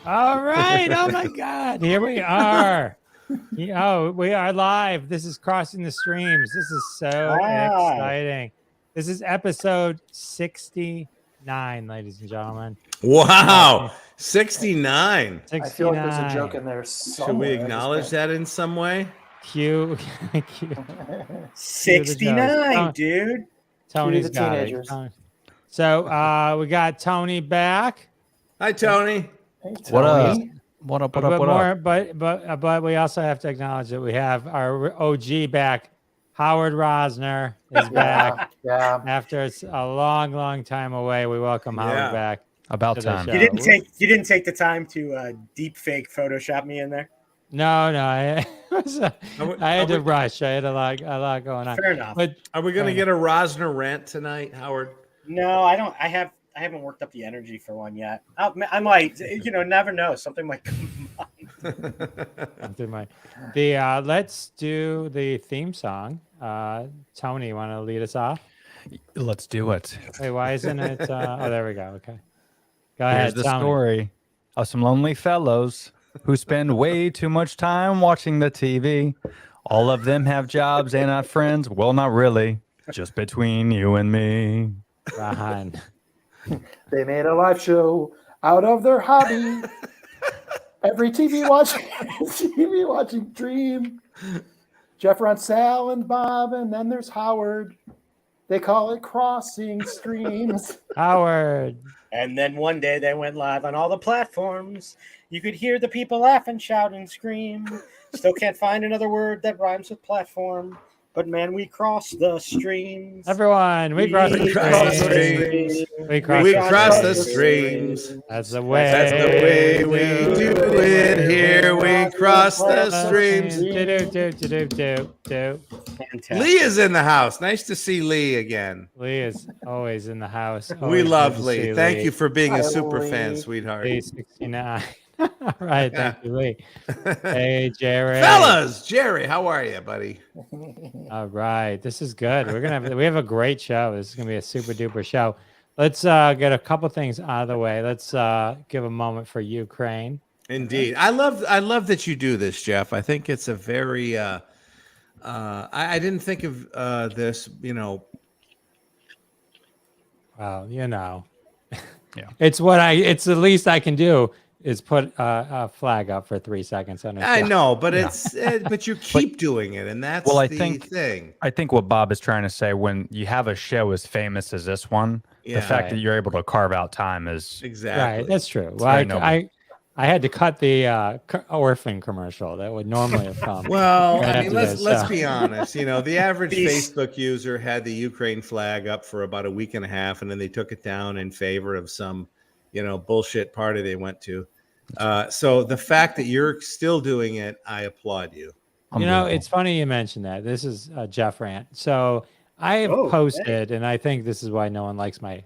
All right. Oh my God. Here we are. Oh, we are live. This is Crossing the Streams. This is so exciting. This is episode 69, ladies and gentlemen. Wow. 69. 69. I feel like there's a joke in there somewhere. Should we acknowledge that in some way? Cue. 69, dude. Tony's got it. So we got Tony back. Hi, Tony. Hey, What up? Tony. What up? What up? What up? But we also have to acknowledge that we have our OG back. Howard Rosner is back. Yeah. After a long time away, we welcome Howard back. About time. You didn't take the time to deep fake Photoshop me in there. No, I had to rush. I had a lot going on. Fair enough. But Are we going to get a Rosner rant tonight, Howard? No, I don't. I haven't worked up the energy for one yet. I might. Never know. Something might come on. Let's do the theme song. Tony, you want to lead us off? Let's do it. Wait, why isn't it? Oh, there we go. Okay. Go Here's ahead. the Tony. story of some lonely fellows who spend way too much time watching the TV. All of them have jobs and not friends. Well, not really. Just between you and me. Ron. They made a live show out of their hobby. Every TV watching dream. Jeff runs Sal and Bob, and then there's Howard. They call it Crossing Streams. Howard. And then one day they went live on all the platforms. You could hear the people laugh and shout and scream. Still can't find another word that rhymes with platform. But man, we cross the streams. Everyone, we cross the streams. We cross the streams. That's the way we do it here. We cross the streams. Fantastic. Lee is in the house. Nice to see Lee again. Lee is always in the house. We Always love good to Lee. see Thank you for being a Hi, super Lee. fan, sweetheart. Lee 69. All right, thank you, Lee. Hey, Jerry. Fellas, Jerry, how are you, buddy? All right, this is good. We have a great show. This is gonna be a super duper show. Let's get a couple things out of the way. Let's give a moment for Ukraine. Indeed. I love that you do this, Jeff. I think it's a very I didn't think of this, Well, yeah. Yeah. It's the least I can do is put a flag up for 3 seconds. I know, but but you keep doing it, and that's the thing. I think what Bob is trying to say, when you have a show as famous as this one, the fact that you're able to carve out time is exactly right. That's true. Well, I had to cut the orphan commercial that would normally have come. Well, I mean, let's be honest. The average Facebook user had the Ukraine flag up for about a week and a half, and then they took it down in favor of some, bullshit party they went to. So the fact that you're still doing it, I applaud you. It's funny you mentioned that. This is Jeff rant. So I have posted, and I think this is why no one likes my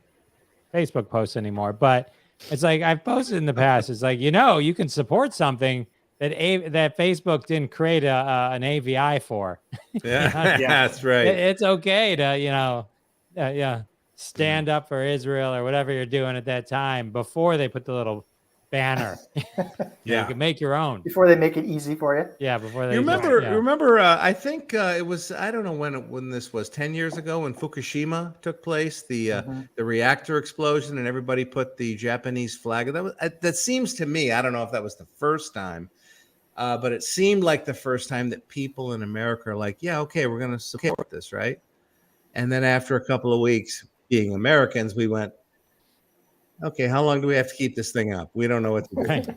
Facebook posts anymore, but it's like I've posted in the past. It's like, you can support something that Facebook didn't create an AVI for. Yeah, that's right. It's okay to, stand up for Israel or whatever you're doing at that time before they put the little banner. You can make your own. Before they make it easy for you. Yeah, before they remember I think it was, I don't know when this was, 10 years ago when Fukushima took place, the reactor explosion, and everybody put the Japanese flag. That seems to me, I don't know if that was the first time, but it seemed like the first time that people in America are like, yeah, okay, we're going to support this, right? And then after a couple of weeks, being Americans, we went, okay, how long do we have to keep this thing up? We don't know what to do. Right.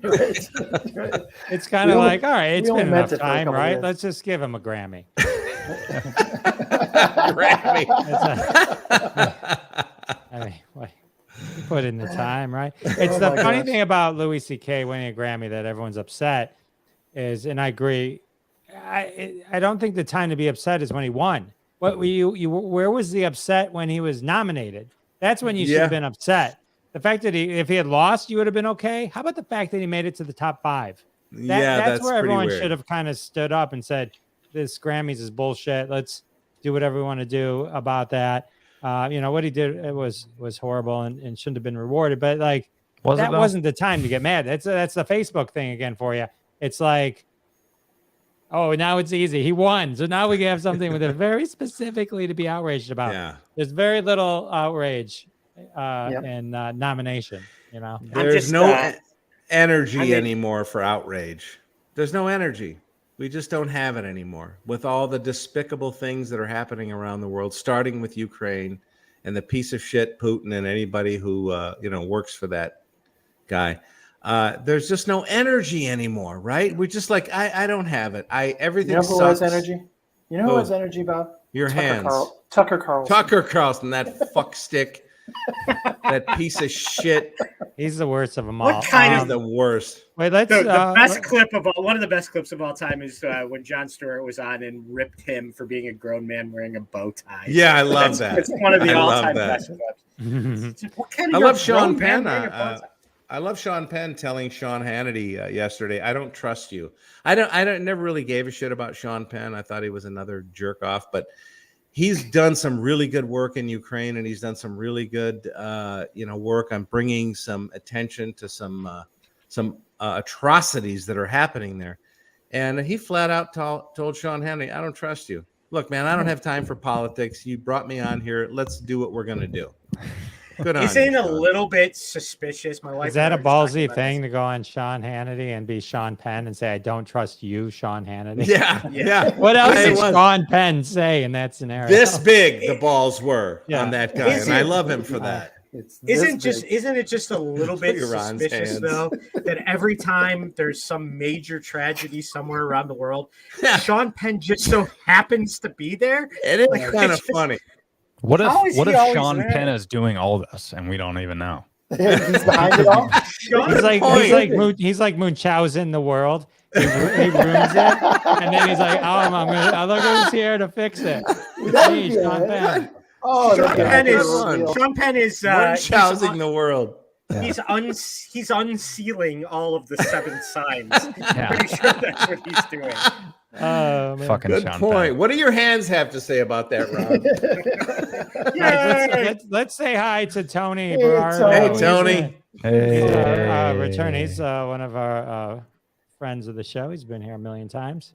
It's kind of like, all right, it's been enough time, right? Let's just give him a Grammy. Grammy. I mean, what? You put in the time, right? It's the funny thing about Louis C.K. winning a Grammy that everyone's upset is, and I agree, I don't think the time to be upset is when he won. What where was the upset when he was nominated? That's when you should have been upset. The fact that if he had lost, you would have been okay. How about the fact that he made it to the top 5? That's where everyone should have kind of stood up and said, this Grammys is bullshit. Let's do whatever we want to do about that. What he did, it was horrible and shouldn't have been rewarded. But like, Was it that though? wasn't the time to get mad. That's the Facebook thing again for you. It's like, oh, now it's easy. He won, so now we can have something with it very specifically to be outraged about. Yeah. There's very little outrage Yep. in nomination. You know, I'm There's just, no energy I mean- anymore for outrage. There's no energy. We just don't have it anymore with all the despicable things that are happening around the world, starting with Ukraine and the piece of shit Putin and anybody who works for that guy. There's just no energy anymore, right? We're just like, I don't have it. Everything You know who sucks. has energy? You know who Who? has energy, Bob? Your hands. Tucker Carlson. Tucker Carlson, that fuck stick, that piece of shit. he's the worst of them What all. kind He's of- the worst. Wait, let's. The best clip of all, one of the best clips of all time is when Jon Stewart was on and ripped him for being a grown man wearing a bow tie. Yeah, I love that. It's one of the I love all-time that. best clips. What kind I of love young Sean grown man Penn. wearing a bow tie? I love Sean Penn telling Sean Hannity yesterday, "I don't trust you." I never really gave a shit about Sean Penn. I thought he was another jerk off, but he's done some really good work in Ukraine, and he's done some really good, work on bringing some attention to some atrocities that are happening there. And he flat out told Sean Hannity, "I don't trust you. Look, man, I don't have time for politics. You brought me on here. Let's do what we're gonna do." Good on Isn't you, a Sean. little bit suspicious. My wife Is that a and I were talking ballsy about thing this. to go on Sean Hannity and be Sean Penn and say, "I don't trust you, Sean Hannity"? Yeah. What else It did was. Sean Penn say in that scenario? This big the balls were Yeah. on that guy, Is and I it- love him for that. It's this Isn't it just a little bit Look at Ron's suspicious hands. though that every time there's some major tragedy somewhere around the world, Yeah. Sean Penn just so happens to be there? It is Like, kind of it's just- funny. What How is if he always Sean there? Penn is doing all this and we don't even know? He's behind it all. Sean He's like point. he's like Munchausen the world. He ruins it, and then he's like, "Oh, I'm look who's here to fix it. It's me, Sean Penn." Oh, Sean that's Penn a is good reveal. Sean Penn is Munchausen the world. he's unsealing all of the seven signs. Yeah. Pretty sure that's what he's doing. Oh, man. Fucking Good Sean point. Penn. What do your hands have to say about that, Ron? All right, let's say hi to Tony Hey, Berardo. Tony. Hey, He's Tony. a return. He's one of our friends of the show. He's been here a million times.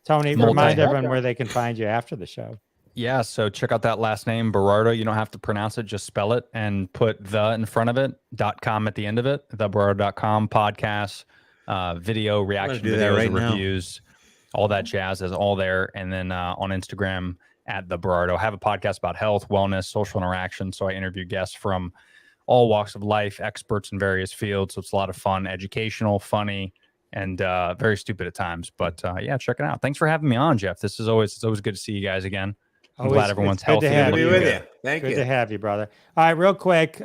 Tony, Multi. remind everyone where they can find you after the show. Yeah, so check out that last name, Berardo. You don't have to pronounce it, just spell it and put the in front of it, .com at the end of it, theberardo.com, podcasts, video, reaction do that videos, right now. reviews, all that jazz is all there. And then on Instagram at the Berardo. I have a podcast about health, wellness, social interaction. So I interview guests from all walks of life, experts in various fields. So it's a lot of fun, educational, funny, and very stupid at times. But yeah, check it out. Thanks for having me on, Jeff. It's always good to see you guys again. I'm glad everyone's it's good to healthy. have Good to be you. with Good. you. Thank Good you. to have you, brother. All right, real quick,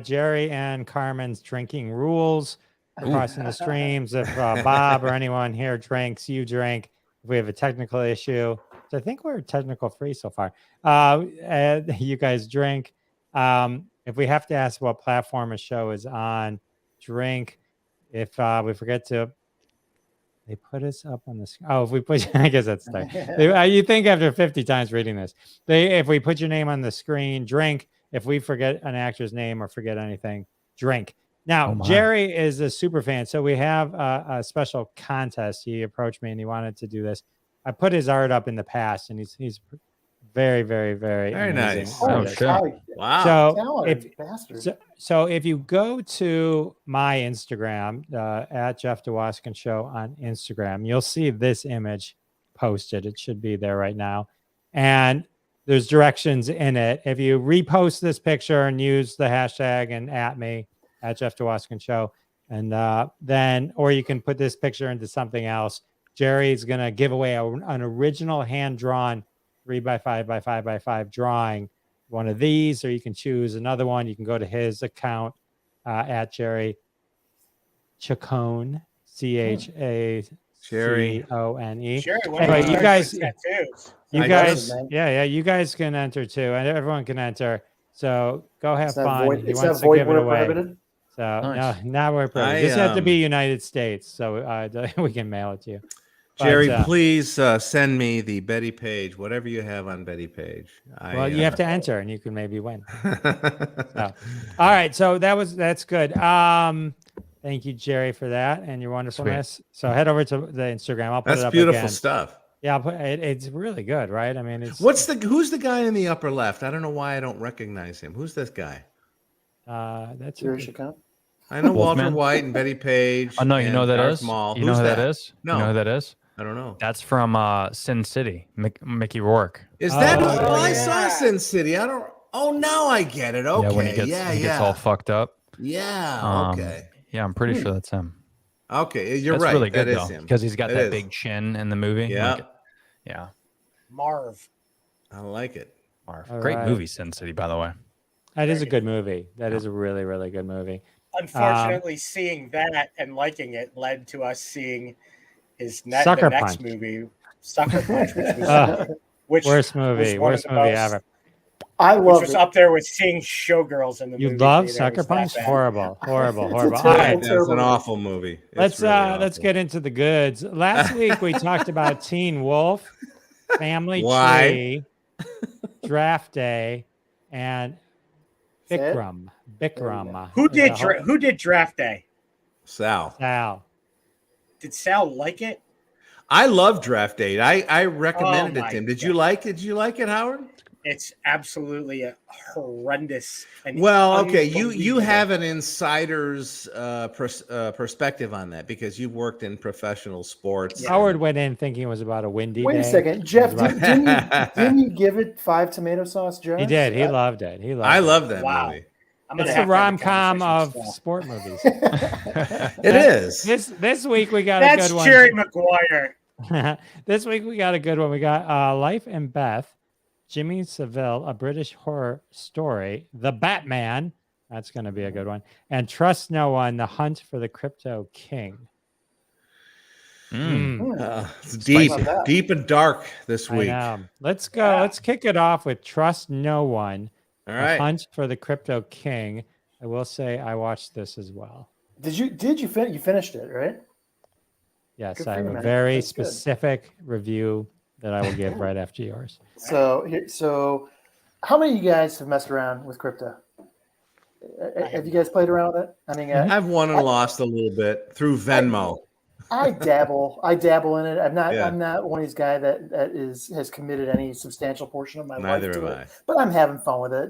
Jerry and Carmen's drinking rules across in the streams. If Bob or anyone here drinks, you drink. If we have a technical issue, so I think we're technical free so far. You guys drink. If we have to ask what platform a show is on, drink. If we forget to, they put us up on the screen. Oh, if we put, I guess that's there. You think after 50 times reading this, if we put your name on the screen, drink. If we forget an actor's name or forget anything, drink. Now, Oh my. Jerry is a super fan, so we have a special contest. He approached me and he wanted to do this. I put his art up in the past, and he's very, very, very, Very amazing nice. Oh, artist. shit. Wow. So Talented if bastard. so if you go to my Instagram at Jeff DeWaskin Show on Instagram, you'll see this image posted. It should be there right now, and there's directions in it. If you repost this picture and use the hashtag and at me at Jeff DeWaskin Show, and then or you can put this picture into something else. Jerry's gonna give away an original hand-drawn 3x5x5x5 drawing. One of these, or you can choose another one. You can go to his account at Jerry Chacone, CHACONE. Jerry, Anyway, you guys, tattoos. you I guys, know, man. yeah, you guys can enter too, and everyone can enter. So go have It's not fun. void, He it's wants not to give void it word away. prohibited. So Nice. no, not where prohibited. I, Just have to be United States, so we can mail it to you. Jerry, But, please send me the Betty Page, whatever you have on Betty Page. well, you have to enter, and you can maybe win. So, all right, so that's good. Thank you, Jerry, for that and your wonderfulness. So head over to the Instagram. I'll put That's it up beautiful again. stuff. Yeah, I'll put it. It's really good, right? I mean, it's Who's the guy in the upper left? I don't know why I don't recognize him. Who's this guy? that's a Jerry good- Chacon. I know Walter Wolfman? White and Betty Page. Oh no, you know who and that Darth is? Maul. You know Who's who that is? No, You know who that is? I don't know. That's from Sin City, Mickey Rourke. Is that? Oh, Oh, I yeah. saw Sin City. I don't. Oh, now I get it. Okay. Yeah, when he gets all fucked up. Yeah. Okay. Yeah, I'm pretty sure that's him. Okay. You're That's right. really good that is though, him because he's got It that is. big chin in the movie. Yeah. Like, yeah. Marv. I like it. Marv. All Great right. movie, Sin City, by the way. That is a good movie. That is a really, really good movie. Unfortunately, seeing that and liking it led to us seeing Sucker the next Punch. movie, Sucker Punch, which Worst was movie. one of Worst the movie most- ever. I which love was it. up there with seeing Showgirls in the You movie. love theater. Sucker It was that Punch? bad. Horrible, horrible, It's a horrible. All terrible- right, That's an awful movie. It's let's really let's awful. get into the goods. Last week we talked about Teen Wolf, Family Why? Tree, Draft Day, and That's it? Bikram. Who The whole- who did Draft Day? Sal. Sal? Did Sal like it? I love Draft Date. I recommended Oh it my to him. Did God. you like it? Did you like it, Howard? It's absolutely a horrendous. And Well, okay. You unbelievable. have an insider's perspective on that because you've worked in professional sports. Howard went in thinking it was about a windy Wait day. a second, Jeff. It was about- Didn't you give it 5 tomato sauce jars? He did. He loved it. He loved I it. love that Wow. movie. I'm gonna It's have the to have a rom-com of conversation with Sal. sport movies. It is. This week we got That's a good one. Jerry Maguire. This week we got a good one. We got Life and Beth, Jimmy Savile, a British horror story, The Batman. That's going to be a good one. And Trust No One, The Hunt for the Crypto King. It's deep, Spicy. deep and dark this I week. know. Let's go. Yeah. Let's kick it off with Trust No One, All The right. Hunt for the Crypto King. I will say I watched this as well. Did you finished it, right? Yes, Good I for have you, a man. very That's good. specific review that I will give right after yours. So how many of you guys have messed around with crypto? Have you guys played around with it? I mean, I've won and lost a little bit through Venmo. I dabble in it. I'm Yeah. not one of these guys that has committed any substantial portion of my Neither life to have it. I. But I'm having fun with it,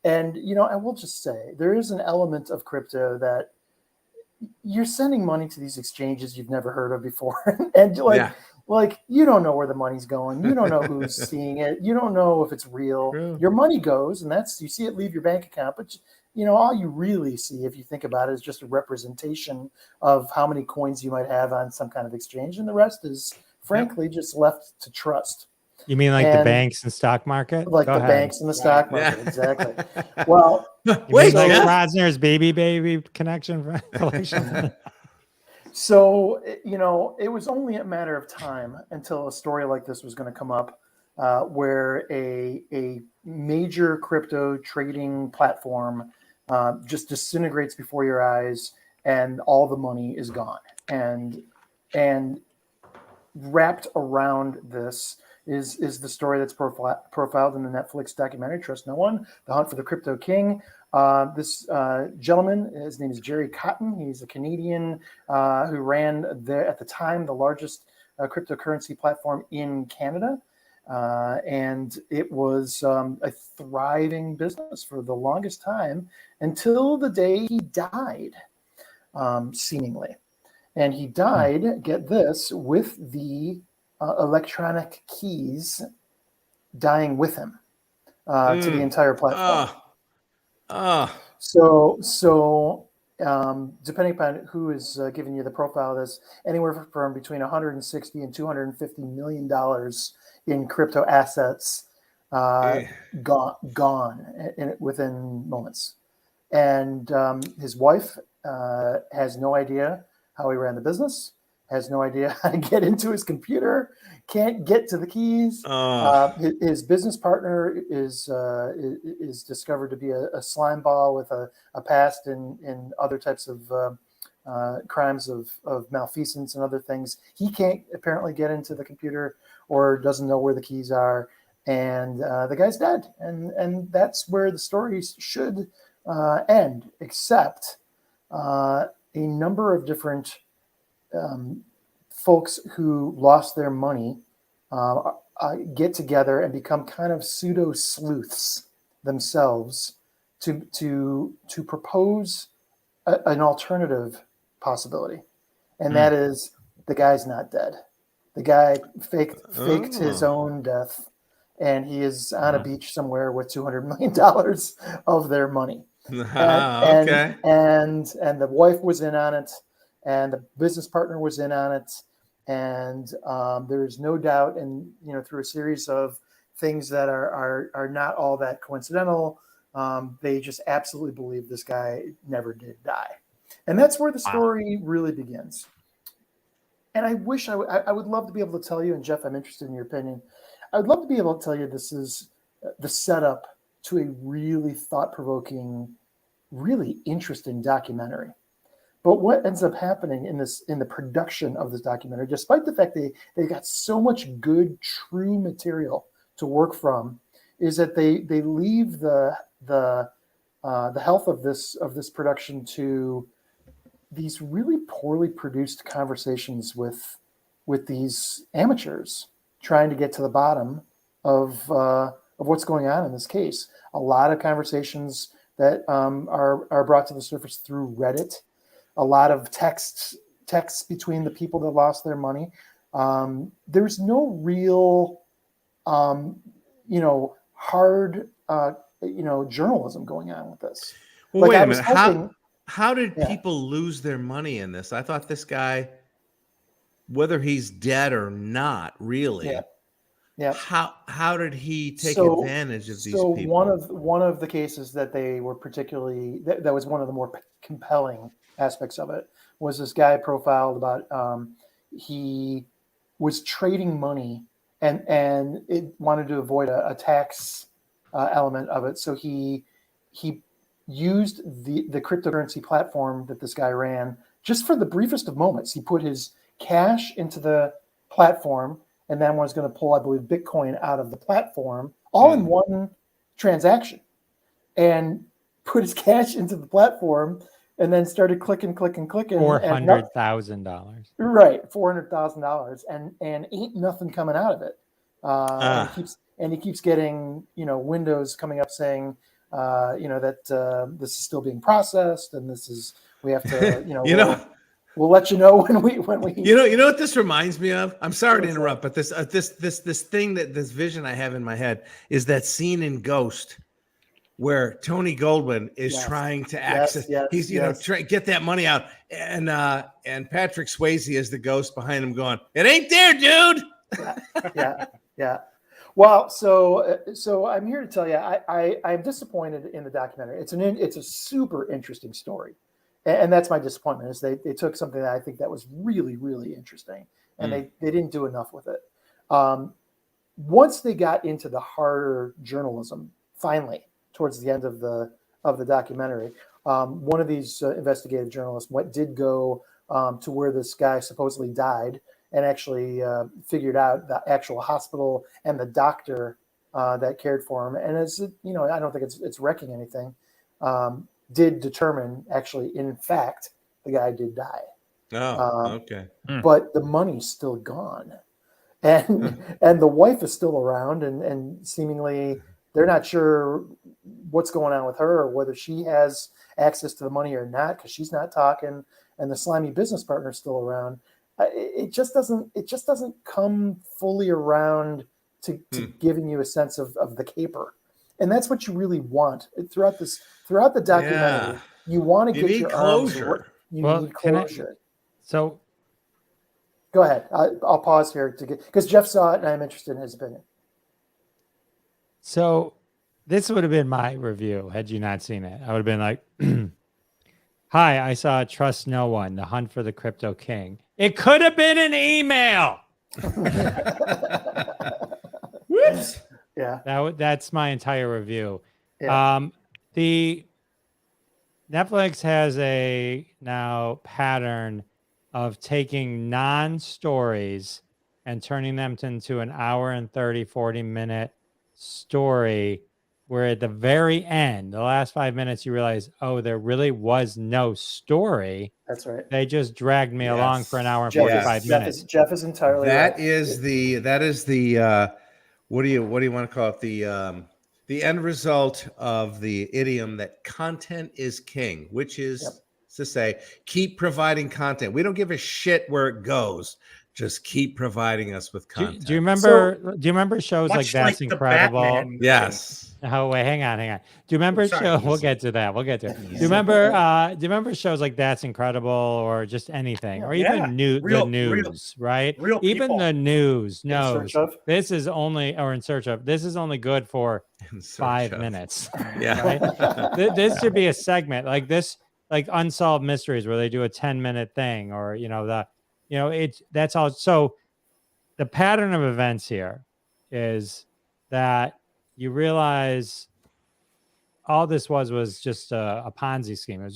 and you know, I will just say there is an element of crypto that you're sending money to these exchanges you've never heard of before, and like you don't know where the money's going, you don't know who's seeing it, you don't know if it's real. True. Your money goes, and you see it leave your bank account, but you know, all you really see, if you think about it, is just a representation of how many coins you might have on some kind of exchange, and the rest is frankly just left to trust. You mean like the And- banks and stock market? Like Go the ahead. banks and the stock market, Yeah. exactly. Well, You Wait, mean like Jeff. Rosner's baby connection collection? so you know, it was only a matter of time until a story like this was going to come up, where a major crypto trading platform just disintegrates before your eyes, and all the money is gone. And wrapped around this is the story that's profiled in the Netflix documentary Trust No One: The Hunt for the Crypto King. This gentleman, his name is Jerry Cotton. He's a Canadian who ran at the time the largest cryptocurrency platform in Canada. And it was a thriving business for the longest time until the day he died, seemingly. And he died, get this, with the electronic keys dying with him to the entire platform. So depending upon who is giving you the profile of this, anywhere from between 160 and 250 million dollars in crypto assets gone within moments. And his wife has no idea how he ran the business, has no idea how to get into his computer, can't get to the keys. His business partner is discovered to be a slime ball with a past in other types of crimes of malfeasance and other things. He can't apparently get into the computer or doesn't know where the keys are, and the guy's dead. And that's where the stories should end, except a number of different folks who lost their money get together and become kind of pseudo sleuths themselves to propose an alternative possibility, and that is the guy's not dead. The guy faked his own death, and he is on a beach somewhere with $200 million of their money. Okay. And the wife was in on it, and the business partner was in on it, and there's no doubt, and through a series of things that are not all that coincidental, they just absolutely believe this guy never did die, and that's where the story really begins. And I wish I would love to be able to tell you, and Jeff, I'm interested in your opinion. I would love to be able to tell you this is the setup to a really thought-provoking, really interesting documentary. But what ends up happening in the production of this documentary, despite the fact they got so much good, true material to work from, is that they leave the health of this production to these really poorly produced conversations with these amateurs trying to get to the bottom of what's going on in this case. A lot of conversations that are brought to the surface through Reddit. A lot of texts between the people that lost their money. There's no real, hard, journalism going on with this. Well, wait a I was minute. hoping- How did people lose their money in this? I thought this guy, whether he's dead or not, really. Yeah. How did he take advantage of these people? So one of the cases that they were particularly that was one of the more compelling aspects of it was this guy profiled about he was trading money and it wanted to avoid a tax element of it, so he used the cryptocurrency platform that this guy ran just for the briefest of moments. He put his cash into the platform and then was going to pull, I believe, Bitcoin out of the platform all in one transaction, and put his cash into the platform and then started clicking. $400,000. Right, $400,000, and ain't nothing coming out of it. And he keeps getting windows coming up saying that this is still being processed, and we have to we'll let you know when we You know what this reminds me of? I'm sorry to interrupt, but this vision I have in my head is that scene in Ghost where Tony Goldwyn is trying to access. He's get that money out, and Patrick Swayze is the ghost behind him going, "It ain't there, dude." Yeah. Well, so I'm here to tell you, I'm disappointed in the documentary. It's a super interesting story. And that's my disappointment, is they took something that I think that was really, really interesting, and they didn't do enough with it. Once they got into the harder journalism, finally, towards the end of the documentary, one of these investigative journalists did go to where this guy supposedly died, and actually figured out the actual hospital and the doctor that cared for him. And as I don't think it's wrecking anything. Did determine actually, in fact, the guy did die. Oh, okay. But the money's still gone, and the wife is still around, and seemingly they're not sure what's going on with her, or whether she has access to the money or not, because she's not talking, and the slimy business partner is still around. It just doesn't come fully around to giving you a sense of the caper. And that's what you really want throughout the documentary. You want to get your closure. You need closure. So go ahead. I'll pause here because Jeff saw it and I'm interested in his opinion. So this would have been my review had you not seen it. I would have been like, "Hi, I saw Trust No One: The Hunt for the Crypto King." It could have been an email. Whoops. Yeah. That's my entire review. Yeah. Netflix has a now pattern of taking non-stories and turning them into an hour and 30, 40-minute story where at the very end, the last 5 minutes, you realize, oh, there really was no story. That's right. They just dragged me along for an hour and Jeff 45 is, minutes. Jeff is entirely right. That is the what do you want to call it, the end result of the idiom that content is king, which is to say, keep providing content. We don't give a shit where it goes. Just keep providing us with content. Do you remember shows like That's Incredible? Yes. Oh wait, hang on. Do you remember show? We'll get to that. Do you remember shows like That's Incredible or just anything, or even the news, right? Even the news knows this is only, or In Search Of. This is only good for 5 minutes. Yeah. Right? This should be a segment like this, like Unsolved Mysteries, where they do a 10-minute thing, or that's all. So the pattern of events here is that you realize all this was just a Ponzi scheme. It was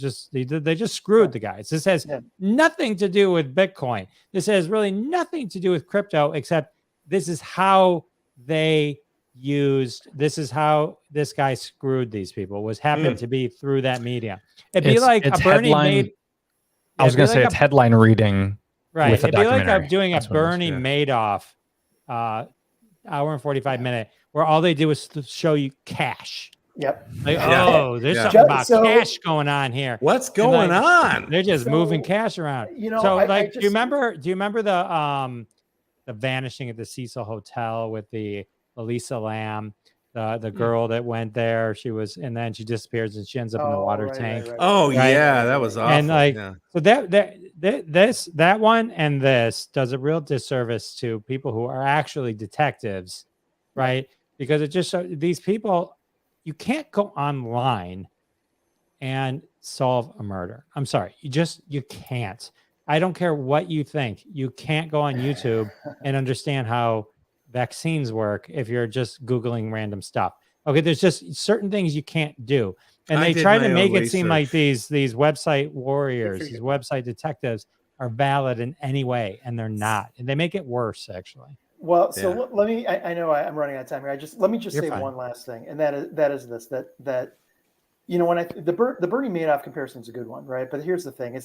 just they just screwed the guys. This has nothing to do with Bitcoin. This has really nothing to do with crypto, except this is how this guy screwed these people, happened to be through that media. It'd be like a Bernie made. I was going to say it's headline reading. Right. With a It'd be like doing a That's Bernie Madoff hour and 45 minute where all they do is show you cash. Yep. Like, there's something about cash going on here. What's going on? They're just moving cash around. Do you remember the vanishing at the Cecil Hotel with the Elisa Lam, the girl that went there? She was, and then she disappears and she ends up in the water tank. Right. Oh, yeah, that was awful. And so that one and this does a real disservice to people who are actually detectives, right? Because it just shows these people, you can't go online and solve a murder. I'm sorry, you can't. I don't care what you think. You can't go on YouTube and understand how vaccines work if you're just Googling random stuff. Okay, there's just certain things you can't do. And they try to make it seem like these website warriors, these website detectives are valid in any way, and they're not. And they make it worse, actually. Well, so let me. I know I'm running out of time here. Let me say one last thing, and that is this: that when the Bernie Madoff comparison is a good one, right? But here's the thing: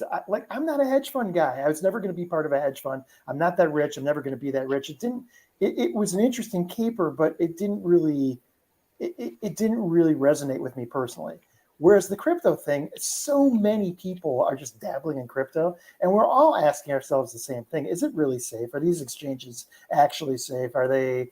I'm not a hedge fund guy. I was never going to be part of a hedge fund. I'm not that rich. I'm never going to be that rich. It was an interesting caper, but it didn't really resonate with me personally. Whereas the crypto thing, so many people are just dabbling in crypto, and we're all asking ourselves the same thing: is it really safe? Are these exchanges actually safe? Are we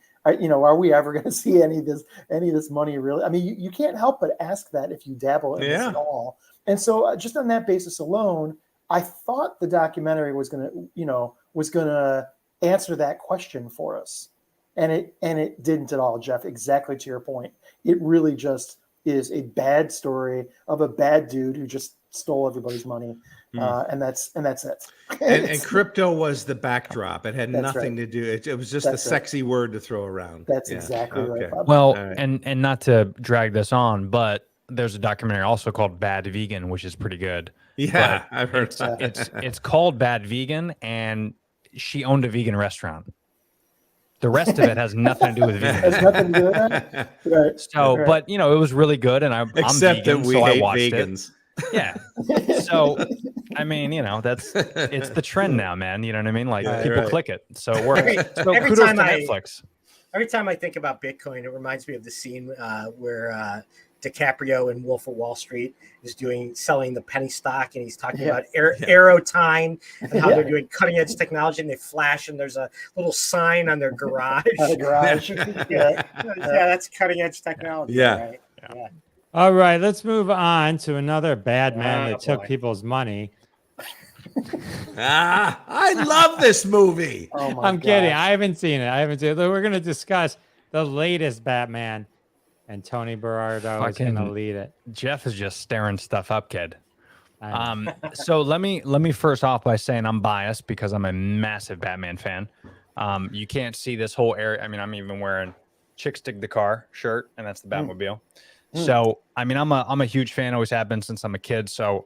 ever going to see any of this money really? I mean, you can't help but ask that if you dabble in this at all. And so, just on that basis alone, I thought the documentary was going to answer that question for us, and it didn't at all, Jeff. Exactly to your point, it really just is a bad story of a bad dude who just stole everybody's money, and that's it. And crypto was the backdrop. It had nothing to do. It was just a sexy word to throw around. That's exactly right, Bob. Well, and not to drag this on, but there's a documentary also called Bad Vegan, which is pretty good. Yeah, I've heard that. It's called Bad Vegan, and she owned a vegan restaurant. The rest of it has nothing to do with vegan. Has nothing to do with that? Right. So, but it was really good, and I'm Except vegan, that we so hate I watched vegans. it. Yeah. So, I mean, it's the trend now, man. You know what I mean? Like people click it, so it works. So kudos to Netflix. Every time I think about Bitcoin, it reminds me of the scene where DiCaprio in Wolf of Wall Street is selling the penny stock, and he's talking about aerotime and how they're doing cutting edge technology, and they flash and there's a little sign on their garage. That's cutting edge technology. Right? Yeah. All right, let's move on to another bad man that took people's money. I love this movie. I'm kidding. I haven't seen it. We're going to discuss the latest Batman, and Tony Berardo is going to lead it. Jeff is just staring stuff up, kid. So let me first off by saying I'm biased because I'm a massive Batman fan. You can't see this whole area. I mean, I'm even wearing Chicks Dig the Car shirt, and that's the Batmobile. So, I mean, I'm a huge fan, always have been since I'm a kid. So,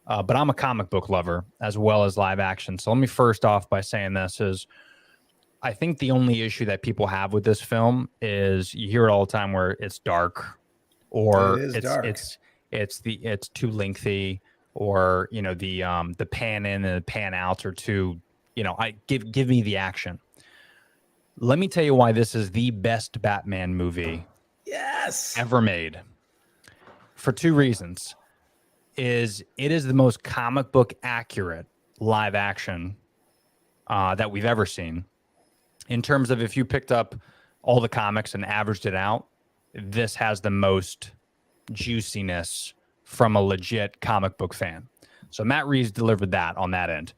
but I'm a comic book lover as well as live action. So let me first off by saying this is I think the only issue that people have with this film is you hear it all the time where it's dark or it's too lengthy, or the pan in and the pan outs are too, give me the action. Let me tell you why this is the best Batman movie ever made. For two reasons. It is the most comic book accurate live action that we've ever seen. In terms of if you picked up all the comics and averaged it out, this has the most juiciness from a legit comic book fan. So Matt Reeves delivered that on that end.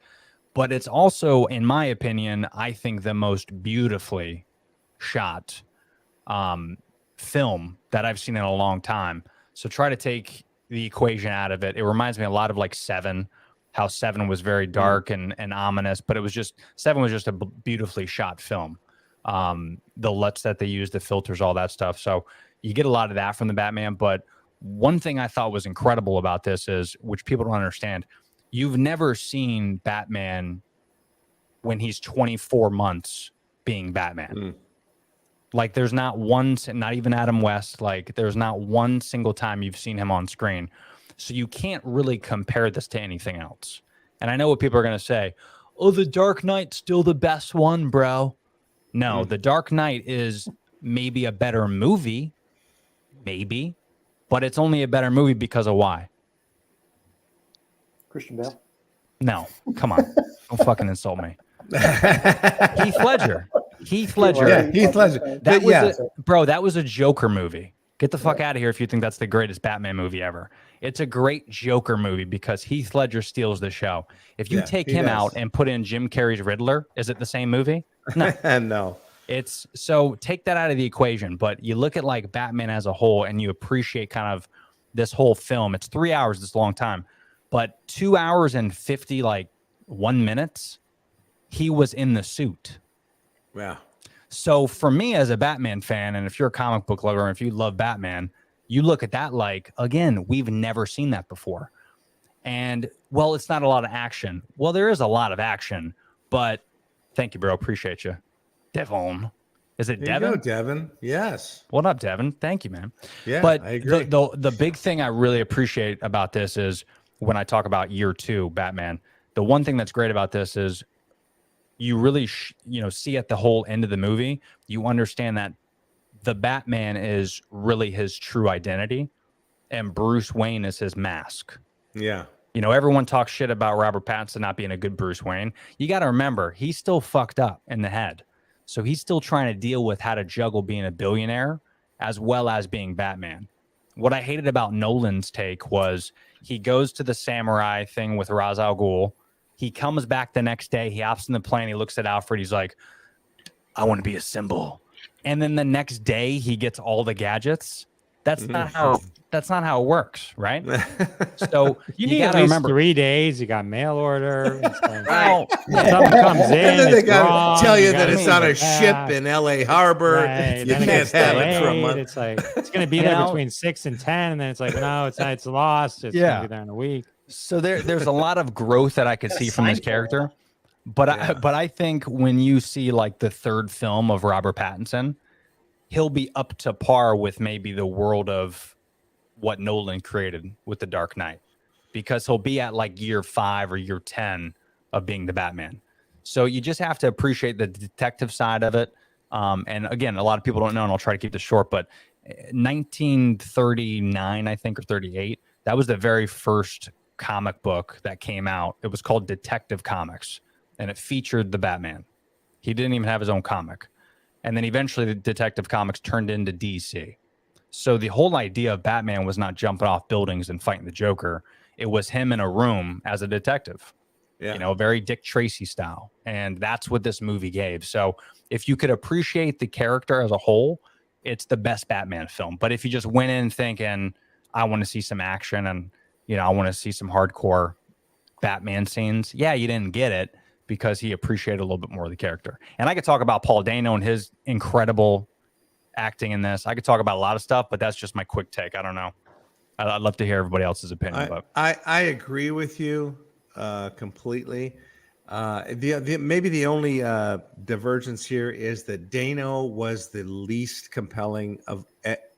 But it's also, in my opinion, I think the most beautifully shot film that I've seen in a long time. So try to take the equation out of it. It reminds me a lot of like Seven, how Seven was very dark and ominous, but Seven was just a beautifully shot film. The LUTs that they used, the filters, all that stuff. So you get a lot of that from the Batman. But one thing I thought was incredible about this is, which people don't understand, you've never seen Batman when he's 24 months being Batman. Like there's not one, not even Adam West, like there's not one single time you've seen him on screen. So you can't really compare this to anything else. And I know what people are going to say. Oh, The Dark Knight's still the best one, bro. No, The Dark Knight is maybe a better movie. Maybe. But it's only a better movie because of why? Christian Bale. No, come on. Don't fucking insult me. Heath Ledger. Yeah, Heath Ledger. That was a Joker movie. Get the fuck out of here if you think that's the greatest Batman movie ever. It's a great Joker movie because Heath Ledger steals the show. If you take him out and put in Jim Carrey's Riddler, is it the same movie? No. No. It's so take that out of the equation, but you look at like Batman as a whole and you appreciate kind of this whole film. It's 3 hours, this long time, but 2 hours and 51 minutes, he was in the suit. Yeah. So for me as a Batman fan, and if you're a comic book lover, and if you love Batman, you look at that like, again, we've never seen that before. And, well, it's not a lot of action. Well, there is a lot of action, but thank you, bro. Appreciate you. Devon. Is it Devon? You go, Devon. Yes. What up, Devon? Thank you, man. Yeah, but I agree. The big thing I really appreciate about this is when I talk about year two Batman, the one thing that's great about this is you really, see at the whole end of the movie, you understand that the Batman is really his true identity and Bruce Wayne is his mask. Yeah. Everyone talks shit about Robert Pattinson not being a good Bruce Wayne. You got to remember, he's still fucked up in the head. So he's still trying to deal with how to juggle being a billionaire as well as being Batman. What I hated about Nolan's take was he goes to the samurai thing with Ra's al Ghul. He comes back the next day. He hops in the plane. He looks at Alfred. He's like, I want to be a symbol. And then the next day he gets all the gadgets. That's not how it works, right? So you need gotta at least remember 3 days. You got mail order. Right. Something comes in. And then they it's got wrong, to tell you you that gotta it's on a make it ship back. in LA Harbor. Right. You Then can't have it for a delayed. month. It's like it's going to be there between 6 and 10, and then it's like no, it's not. It's lost. It's going to be there in a week. So there's a lot of growth that I could see from this character, but I think when you see like the third film of Robert Pattinson, he'll be up to par with maybe the world of what Nolan created with The Dark Knight, because he'll be at like year 5 or year 10 of being the Batman. So you just have to appreciate the detective side of it. And again, a lot of people don't know, and I'll try to keep this short, but 1939, I think, or 38, that was the very first comic book that came out. It was called Detective Comics, and it featured the Batman. He didn't even have his own comic. And then eventually the Detective Comics turned into DC. So the whole idea of Batman was not jumping off buildings and fighting the Joker. It was him in a room as a detective. Yeah. Very Dick Tracy style. And that's what this movie gave. So if you could appreciate the character as a whole, it's the best Batman film. But if you just went in thinking, I want to see some action and I want to see some hardcore Batman scenes, you didn't get it because he appreciated a little bit more of the character. And I could talk about Paul Dano and his incredible acting in this. I could talk about a lot of stuff, but that's just my quick take. I don't know. I'd love to hear everybody else's opinion. But I agree with you completely. Maybe the only divergence here is that Dano was the least compelling of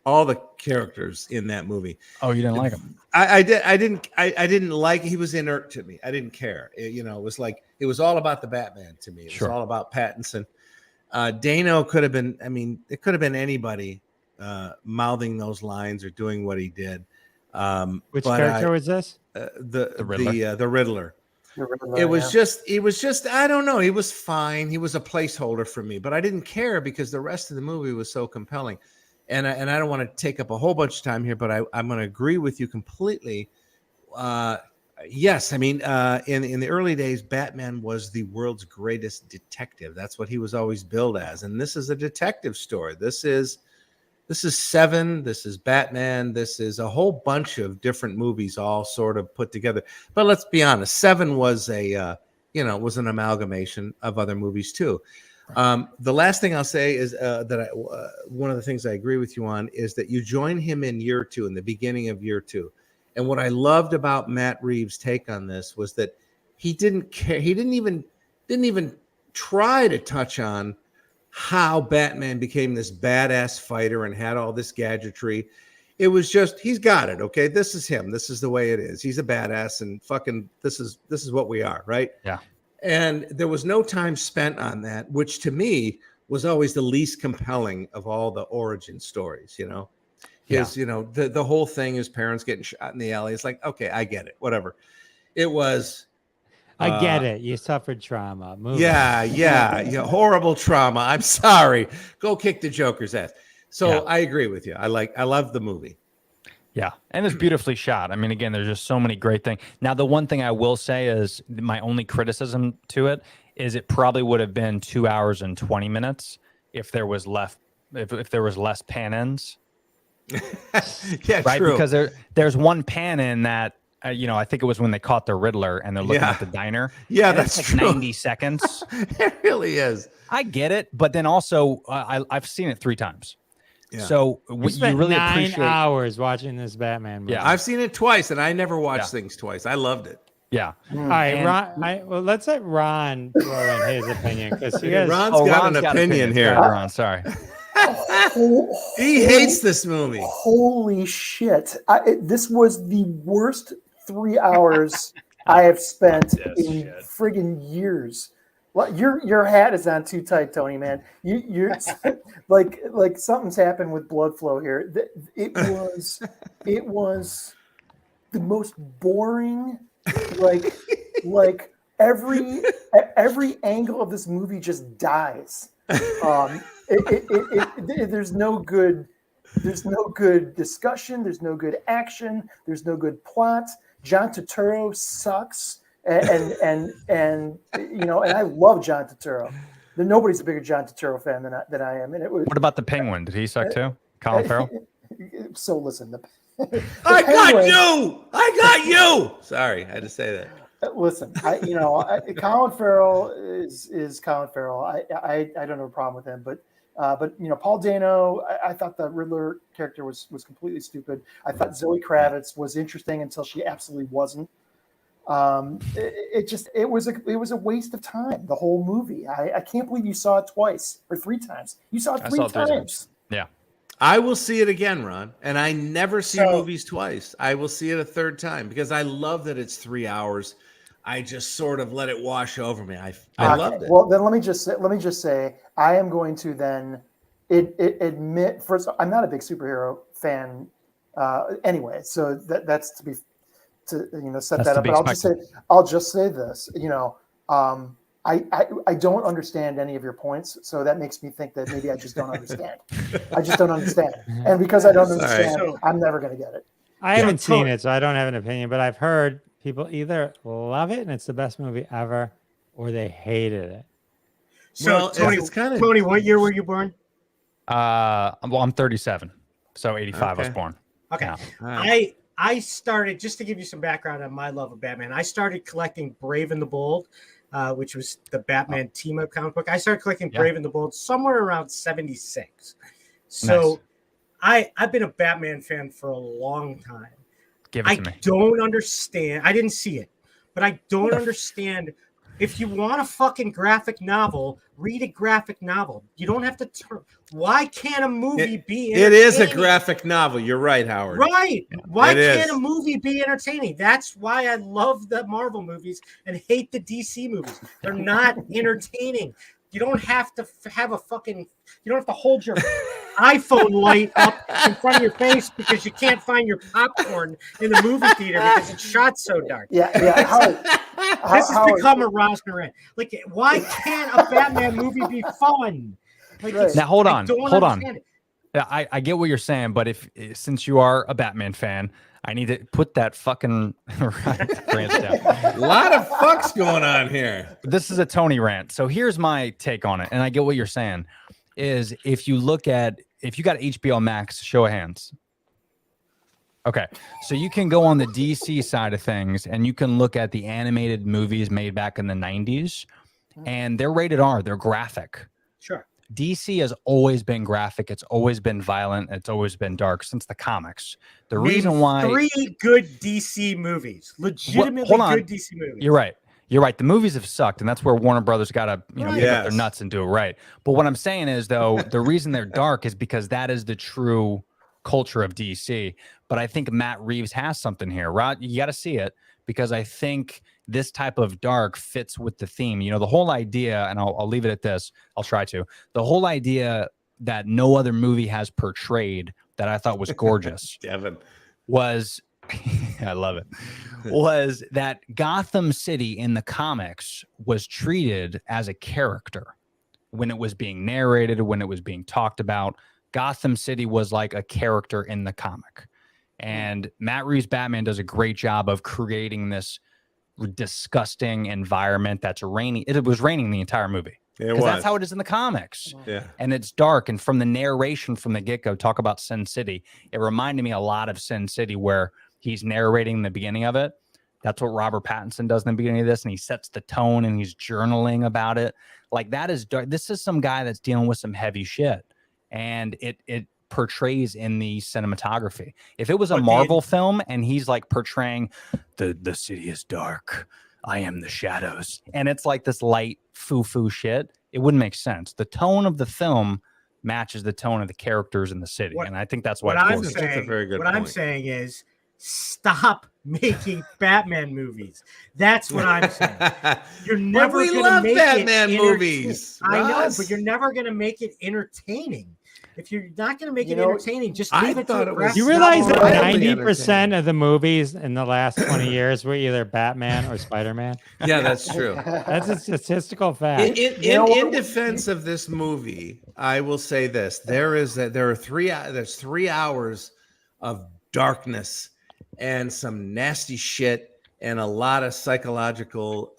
all the characters in that movie. Oh, you didn't like him? I didn't like. He was inert to me. I didn't care. It was like it was all about the Batman to me. It was all about Pattinson. Dano could have been. I mean, it could have been anybody mouthing those lines or doing what he did. Which character was this? The Riddler. The Riddler. It was just I don't know. He was fine. He was a placeholder for me, but I didn't care because the rest of the movie was so compelling. And I don't want to take up a whole bunch of time here, but I'm going to agree with you completely. Yes, I mean, in the early days, Batman was the world's greatest detective. That's what he was always billed as. And this is a detective story. This is Seven. This is Batman. This is a whole bunch of different movies all sort of put together. But let's be honest, Seven was was an amalgamation of other movies too. The last thing I'll say is one of the things I agree with you on is that you join him in year 2, in the beginning of year 2. And what I loved about Matt Reeves' take on this was that he didn't care. He didn't even try to touch on how Batman became this badass fighter and had all this gadgetry. It was just, he's got it. Okay. This is him. This is the way it is. He's a badass and fucking, this is what we are. Right. Yeah. And there was no time spent on that, which to me was always the least compelling of all the origin stories, the whole thing, his parents getting shot in the alley. It's like, okay, I get it. Whatever. It was, I get it. You suffered trauma. Yeah. Horrible trauma. I'm sorry. Go kick the Joker's ass. So I agree with you. I love the movie. Yeah. And it's beautifully shot. I mean, again, there's just so many great things. Now, the one thing I will say is my only criticism to it is it probably would have been 2 hours and 20 minutes if there was less pan ins. Yeah, right. True. Because there's one pan in that, I think it was when they caught the Riddler and they're looking at the diner. Yeah, and that's it's like true. 90 seconds. It really is. I get it. But then also, I've seen it 3 times. Yeah. So You spent really 9 appreciate hours watching this Batman movie. Yeah. I've seen it twice, and I never watch things twice. I loved it. Yeah. All right, Ron. Let's let Ron throw in his opinion because he has. Ron's got an opinion here. Ron, sorry. He hates this movie. Holy shit. This was the worst 3 hours I have spent in friggin' years. Well, your hat is on too tight, Tony, man. You're like something's happened with blood flow here. It was the most boring, like every angle of this movie just dies. There's no good discussion. There's no good action. There's no good plot. John Turturro sucks, and I love John Turturro. Nobody's a bigger John Turturro fan than I am. And What about the Penguin? Did he suck too? Colin Farrell? So listen, I got you. Sorry, I had to say that. Listen, Colin Farrell is Colin Farrell. I don't have a problem with him, but Paul Dano, I thought the Riddler character was completely stupid. I thought Zoe Kravitz was interesting until she absolutely wasn't. It was a waste of time. The whole movie. I can't believe you saw it twice or 3 times. You saw it 3 times. Yeah. I will see it again, Ron. And I never see movies twice. I will see it a 3rd time because I love that it's 3 hours. I just sort of let it wash over me. I loved it. Well, then let me just say, I am going to then admit first. I'm not a big superhero fan anyway, so that's to set that up. But I'll just say this. I don't understand any of your points, so that makes me think that maybe I just don't understand. I just don't understand, and because I don't understand, I'm never going to get it. I haven't seen it, so I don't have an opinion. But I've heard people either love it and it's the best movie ever, or they hated it. So, Tony, Tony, what year were you born? I'm 37, so 85 I was born. Okay, yeah. Right. I started, just to give you some background on my love of Batman. I started collecting Brave and the Bold, which was the Batman team-up comic book. I started collecting Brave and the Bold somewhere around 76. So I've been a Batman fan for a long time. Give it to me. Don't understand. I didn't see it, but I don't understand. If you want a fucking graphic novel, read a graphic novel. You don't have to turn. Why can't a movie be entertaining? It is a graphic novel. You're right, Howard. Right. Why It can't is. a movie be entertaining? That's why I love the Marvel movies and hate the DC movies. They're not entertaining. You don't have to have a fucking, you don't have to hold your iPhone light up in front of your face because you can't find your popcorn in the movie theater because it's shot so dark. Yeah. Howard, This has become a roster rant. Like, why can't a Batman movie be fun? Like, Right. Now hold on, I don't hold on. understand it. Yeah, I get what you're saying, but since you are a Batman fan, I need to put that fucking rant down. A lot of fucks going on here. This is a Tony rant. So here's my take on it, and I get what you're saying. Is if you got HBO Max, show of hands. Okay, so you can go on the DC side of things, and you can look at the animated movies made back in the 90s, and they're rated R. They're graphic. Sure. DC has always been graphic. It's always been violent. It's always been dark since the comics. The reason why 3 good DC movies, legitimately hold on. good DC movies. You're right. You're right. The movies have sucked, and that's where Warner Brothers got to pick up their Yes. nuts and do it right. But what I'm saying is, though, the reason they're dark is because that is the true culture of DC. But I think Matt Reeves has something here, Rod. You got to see it, because I think this type of dark fits with the theme. You know, the whole idea, and I'll leave it at this. I'll try to. The whole idea that no other movie has portrayed that I thought was gorgeous Devin. was, I love it, was that Gotham City in the comics was treated as a character when it was being narrated, when it was being talked about. Gotham City was like a character in the comic. And Matt Reeves' Batman does a great job of creating this disgusting environment that's raining. It was raining the entire movie. Because that's how it is in the comics. Yeah. And it's dark. And from the narration from the get-go, talk about Sin City, it reminded me a lot of Sin City, where he's narrating the beginning of it. That's what Robert Pattinson does in the beginning of this. And he sets the tone and he's journaling about it. Like, that is dark. This is some guy that's dealing with some heavy shit. And it portrays in the cinematography. If it was a Marvel film and he's like portraying the city is dark, I am the shadows, and it's like this light foo-foo shit, it wouldn't make sense. The tone of the film matches the tone of the characters in the city, and I think that's why it's gorgeous. That's a very good What I'm point. saying is, stop making Batman movies. That's what I'm saying. You're never we going to love make Batman it movies, I know, Ross. but you're never going to make it entertaining. If you're not going to make You it know, entertaining, just I leave it thought to it was- You graphic realize novel. that Wildly 90% of the movies in the last 20 years were either Batman or Spider-Man? Yeah, that's true. That's a statistical fact. In defense of this movie, I will say this: there's 3 hours of darkness and some nasty shit and a lot of psychological,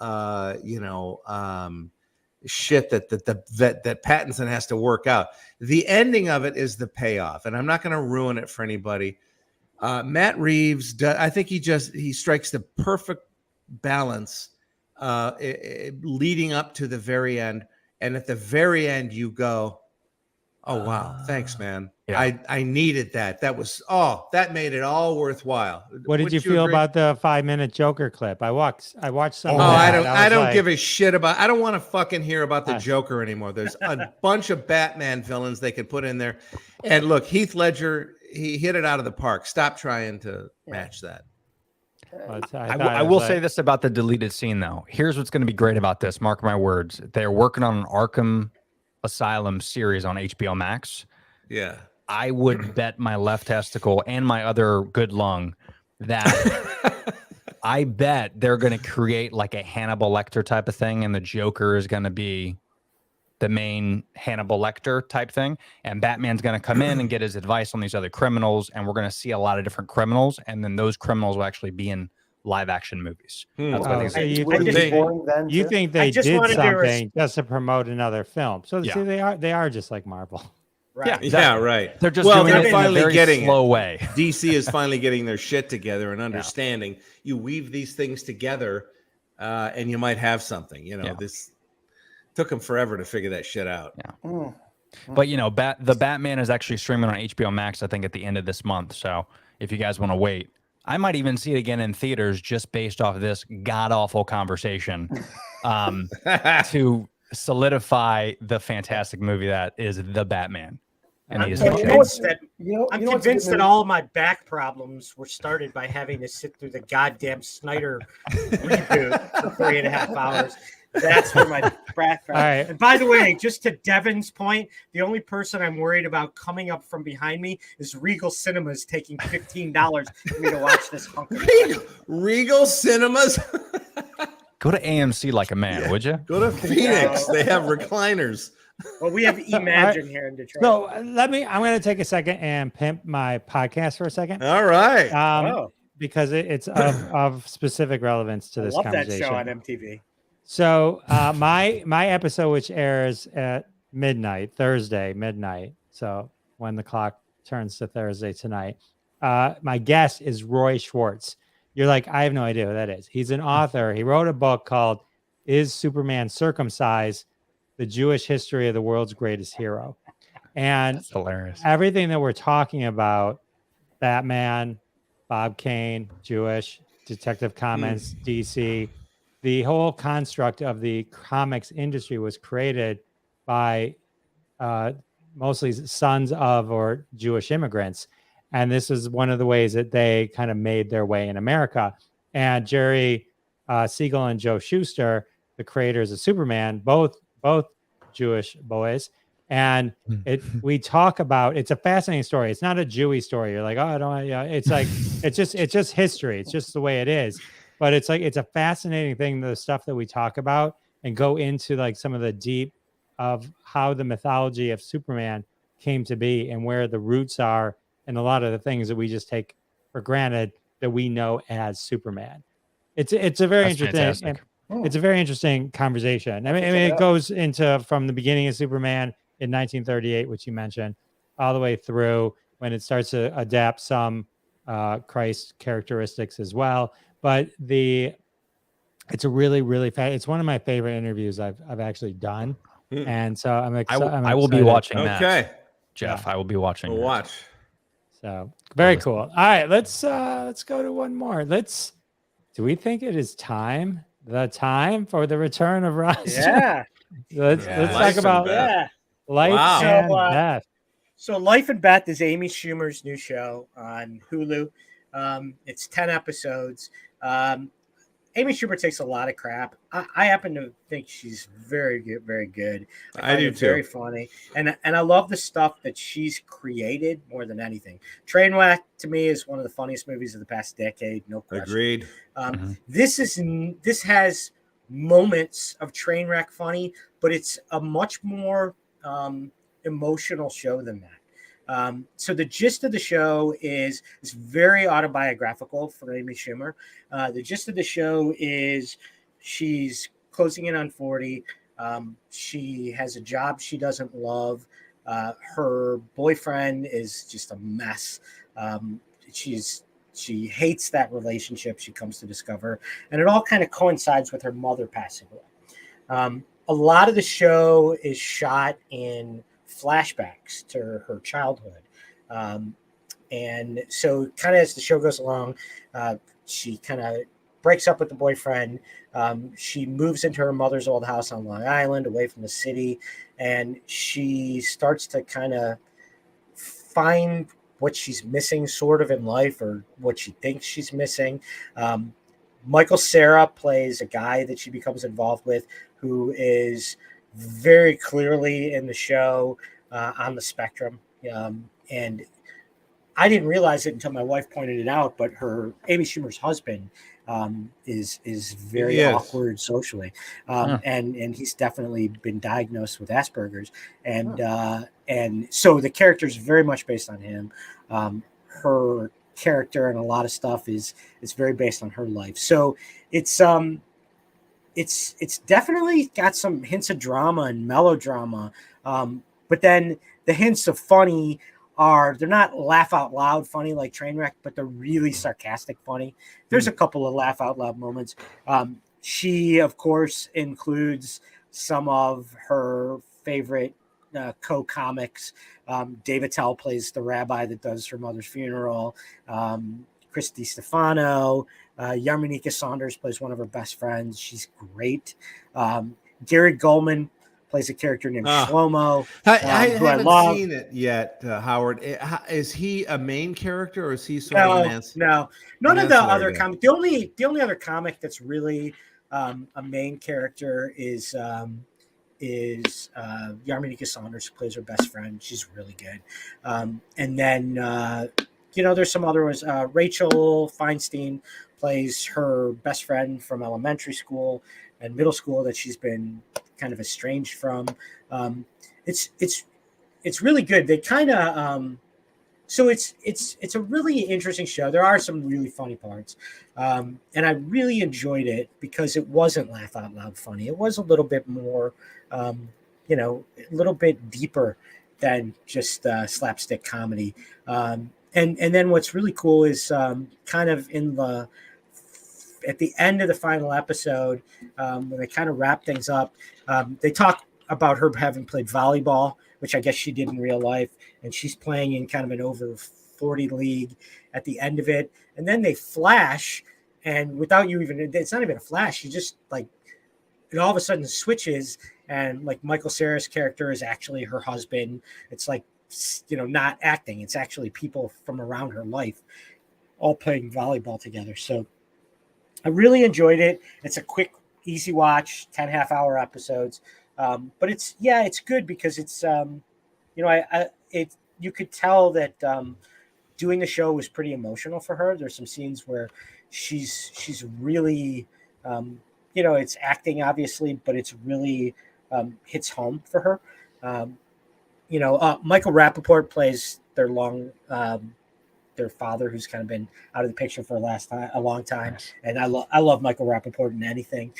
shit that Pattinson has to work out. The ending of it is the payoff, and I'm not going to ruin it for anybody. Matt Reeves, I think he strikes the perfect balance leading up to the very end, and at the very end you go, oh wow, thanks man. Yeah. I needed that. That made it all worthwhile. What did you Wouldn't feel agree? about the 5-minute Joker clip? I watched some. Oh, of that. I was don't like, give a shit about. I don't want to fucking hear about the Joker anymore. There's a bunch of Batman villains they could put in there, and look, Heath Ledger, he hit it out of the park. Stop trying to match that. I will say this about the deleted scene, though. Here's what's going to be great about this. Mark my words. They're working on an Arkham Asylum series on HBO Max. Yeah. I would bet my left testicle and my other good lung that I bet they're going to create like a Hannibal Lecter type of thing, and the Joker is going to be the main Hannibal Lecter type thing, and Batman's going to come in and get his advice on these other criminals, and we're going to see a lot of different criminals, and then those criminals will actually be in live action movies. That's what I so think. you Would it think be boring then, you too? think they just did wanted to something just to promote another film? So Yeah. see, they are just like Marvel. Right. Yeah, Yeah, exactly. right. They're just Well, doing they're it in a finally very getting slow it. way. DC is finally getting their shit together and understanding. You weave these things together, and you might have something. Yeah. This took them forever to figure that shit out. Yeah. But the Batman is actually streaming on HBO Max, I think, at the end of this month. So if you guys want to wait, I might even see it again in theaters just based off of this god awful conversation to solidify the fantastic movie that is The Batman. And I'm he is convinced that I'm convinced that all of my back problems were started by having to sit through the goddamn Snyder reboot for 3.5 hours. That's where my back. All right. And by the way, just to Devin's point, the only person I'm worried about coming up from behind me is Regal Cinemas taking $15 for me to watch this hunker. Regal Cinemas. Go to AMC like a man, would you? Go to Phoenix. They have recliners. Well, we have Imagine here in Detroit. So I'm going to take a second and pimp my podcast for a second. All right. Because it's of specific relevance to this love conversation. that show on MTV. So my episode, which airs at Thursday midnight. So when the clock turns to Thursday tonight, my guest is Roy Schwartz. You're like, I have no idea who that is. He's an author. He wrote a book called "Is Superman Circumcised? The Jewish History of the World's Greatest Hero." And That's hilarious. Everything that we're talking about, Batman, Bob Kane, Jewish, Detective Comics, DC, the whole construct of the comics industry was created by mostly sons of or Jewish immigrants. And this is one of the ways that they kind of made their way in America. And Jerry Siegel and Joe Shuster, the creators of Superman, both Jewish boys. And we talk about, it's a fascinating story. It's not a Jewy story. You're like, oh, I don't, it's like, it's just history. It's just the way it is. But it's like, it's a fascinating thing, the stuff that we talk about and go into like some of the deep of how the mythology of Superman came to be and where the roots are and a lot of the things that we just take for granted that we know as Superman. It's a very interesting, it's a very interesting conversation. I mean, it goes into from the beginning of Superman in 1938, which you mentioned, all the way through when it starts to adapt some Christ characteristics as well. But it's a really, really it's one of my favorite interviews I've actually done. And so I'm excited. I will be watching that. Okay. Jeff, I will be watching. We'll watch. So very cool. All right, let's go to one more. Do we think it is the time for the return of Ross? Yeah. Let's talk about Life and Death. So Life and Beth is Amy Schumer's new show on Hulu. It's 10 episodes. Amy Schumer takes a lot of crap. I happen to think she's very good, very good. I do too. Very funny, and I love the stuff that she's created more than anything. Trainwreck to me is one of the funniest movies of the past decade, no question. Agreed. This has moments of Trainwreck funny, but it's a much more emotional show than that. So the gist of the show is very autobiographical for Amy Schumer. The gist of the show is she's closing in on 40. She has a job she doesn't love. Her boyfriend is just a mess. She hates that relationship, she comes to discover, and it all kind of coincides with her mother passing away. A lot of the show is shot in flashbacks to her childhood. And so kind of as the show goes along, she kind of breaks up with the boyfriend. She moves into her mother's old house on Long Island, away from the city, and she starts to kind of find what she's missing sort of in life, or what she thinks she's missing. Michael Cera plays a guy that she becomes involved with who is very clearly in the show on the spectrum. And I didn't realize it until my wife pointed it out, but Amy Schumer's husband is very awkward socially. And he's definitely been diagnosed with Asperger's. And so the character is very much based on him. Her character and a lot of stuff is very based on her life. So it's definitely got some hints of drama and melodrama. But then the hints of funny they're not laugh out loud funny like Trainwreck, but they're really sarcastic funny. There's a couple of laugh out loud moments. She, of course, includes some of her favorite co-comics. Dave Attell plays the rabbi that does her mother's funeral. Christy Stefano. Yarmonika Saunders plays one of her best friends. She's great. Gary Goldman plays a character named Shlomo. I who haven't love. seen it yet, Howard. Is he a main character or is he sort of No. None of the other guy? comic. The only other comic that's really a main character is Yarmonika Saunders, who plays her best friend. She's really good. And then there's some other ones. Rachel Feinstein plays her best friend from elementary school and middle school that she's been kind of estranged from. It's really good. They kind of so it's a really interesting show. There are some really funny parts, and I really enjoyed it because it wasn't laugh out loud funny. It was a little bit more, a little bit deeper than just slapstick comedy. And then what's really cool is kind of at the end of the final episode, when they kind of wrap things up, they talk about her having played volleyball, which I guess she did in real life, and she's playing in kind of an over 40 league at the end of it. And then they flash, and without you even, it's not even a flash. You just like, it all of a sudden switches, and like Michael Cera's character is actually her husband. It's like, not acting. It's actually people from around her life all playing volleyball together. So I really enjoyed it. It's a quick, easy watch, 10 half-hour episodes. But it's good because it's, you could tell that doing the show was pretty emotional for her. There's some scenes where she's really, it's acting obviously, but it's really hits home for her. Michael Rappaport plays their father, who's kind of been out of the picture for a long time. And I love Michael Rappaport in anything.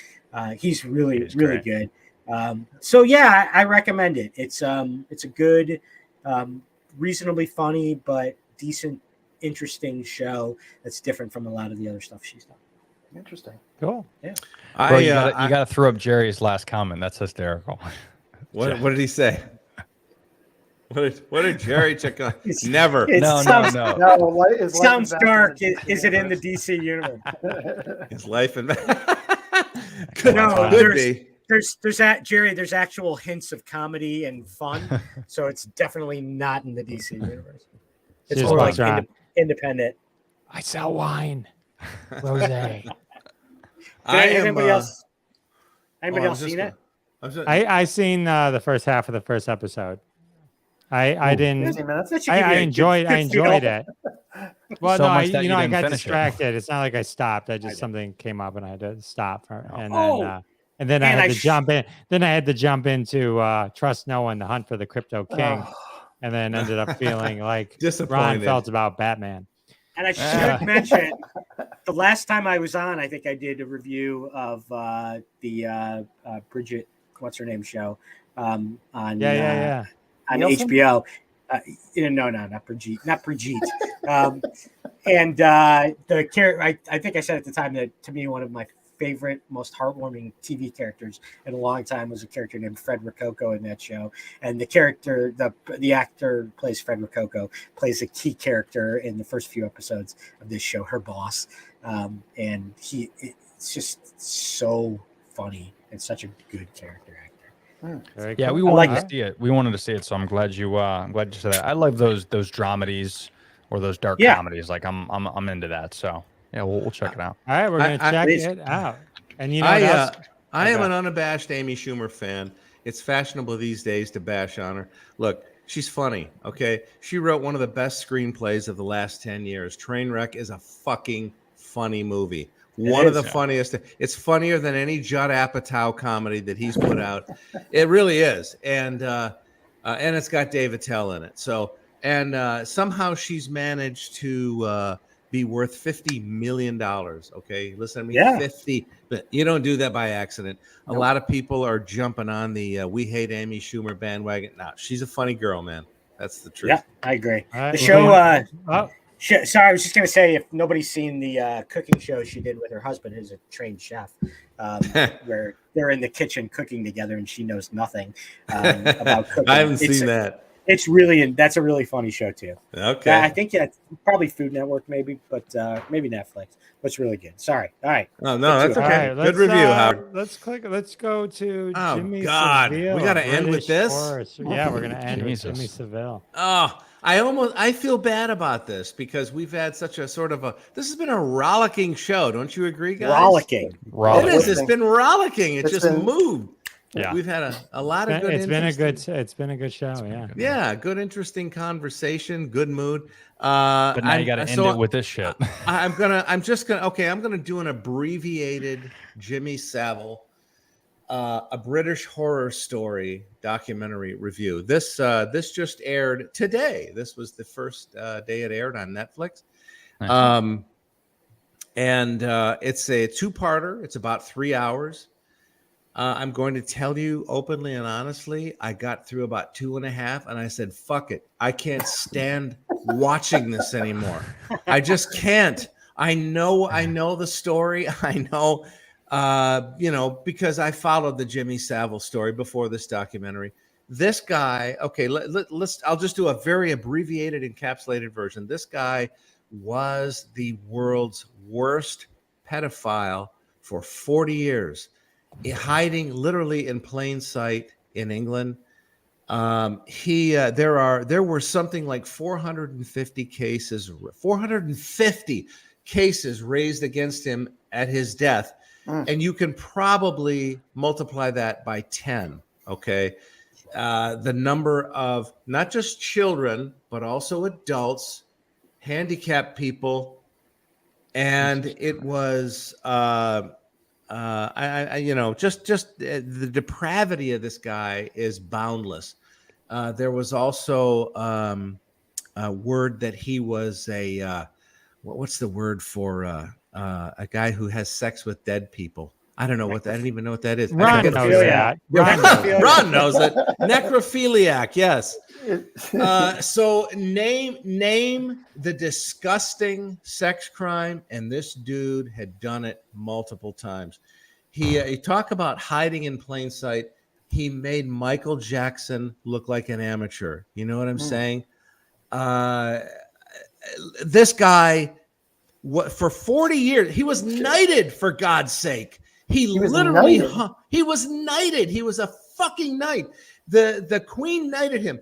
He's really good. I recommend it. It's a good, reasonably funny, but decent, interesting show that's different from a lot of the other stuff she's done. Interesting. Cool. Yeah. Bro, you gotta throw up Jerry's last comment. That's hysterical. What did he say? What did Jerry check on? Never. No. Sounds dark. Is it in the DC universe? His life and could be. There's Jerry. There's actual hints of comedy and fun, so it's definitely not in the DC universe. It's more like independent. I sell wine. Rosé. Anybody else seen it? I seen the first half of the first episode. I didn't. I enjoyed it. Well, So no, much that you I didn't got finish it. distracted. It's not like I stopped. Something came up and I had to stop. And then I had to jump in. Then I had to jump into Trust No One, The Hunt for the Crypto King, and then ended up feeling like Ron felt about Batman. And I should mention, the last time I was on, I think I did a review of the Bridget, what's her name show on HBO. No, not Brigitte. And the character, I think I said at the time that to me one of my favorite, most heartwarming TV characters in a long time was a character named Fred Rococo in that show. And the character, the actor plays Fred Rococo, plays a key character in the first few episodes of this show, her boss. And it's just so funny and such a good character actor. Yeah, we wanted to see it. We wanted to see it, so I'm glad you said that. I love those dramedies or those dark comedies. Like I'm into that. So yeah, we'll check it out. All right, we're gonna check it out. And I am an unabashed Amy Schumer fan. It's fashionable these days to bash on her. Look, she's funny. Okay, she wrote one of the best screenplays of the last 10 years. Trainwreck is a fucking funny movie. One of the funniest. It's funnier than any Judd Apatow comedy that he's put out. It really is, and it's got Dave Attell in it. So, and somehow she's managed to be worth $50 million. Okay, listen to me. Yeah. 50. But you don't do that by accident. A lot of people are jumping on the "We Hate Amy Schumer" bandwagon. No, she's a funny girl, man. That's the truth. Yeah, I agree. Right, the show. Sorry, I was just going to say, if nobody's seen the cooking show she did with her husband, who's a trained chef, where they're in the kitchen cooking together and she knows nothing about cooking. I haven't seen that. It's really, that's a really funny show too. Okay. I think probably Food Network maybe, but maybe Netflix. But it's really good. Sorry. All right. Oh no, that's All okay. right, Good review, Howard. Let's go to Oh, Jimmy God. Seville. We gotta end with British this? horse. Yeah, we're gonna end with Jesus. Jimmy Seville. Oh, I feel bad about this because we've had such a sort of this has been a rollicking show. Don't you agree, guys? Rollicking. It is. It's been rollicking. It's just been- moved. Yeah. We've had a lot of good. It's been a good show. Yeah. Yeah, good, interesting conversation. Good mood. But now you got to end it with this shit. I'm gonna do an abbreviated Jimmy Savile, a British horror story documentary review. This just aired today. This was the first day it aired on Netflix. Nice. And it's a two-parter. It's about 3 hours. I'm going to tell you openly and honestly, I got through about 2.5 and I said, fuck it. I can't stand watching this anymore. I just can't. I know the story. I know, because I followed the Jimmy Savile story before this documentary. This guy, okay, I'll just do a very abbreviated, encapsulated version. This guy was the world's worst pedophile for 40 years. Hiding literally in plain sight in England. There were something like 450 cases raised against him at his death. And you can probably multiply that by 10. Okay. The number of not just children, but also adults, handicapped people. And it was, the depravity of this guy is boundless. There was also a word that he was what's the word for a guy who has sex with dead people? I don't know what that. I don't even know what that is. Ron knows that. Ron knows it. Necrophiliac. Yes. So name the disgusting sex crime, and this dude had done it multiple times. He talk about hiding in plain sight. He made Michael Jackson look like an amateur. You know what I'm saying? This guy, for 40 years, he was knighted, for God's sake. He was knighted. He was a fucking knight. The queen knighted him.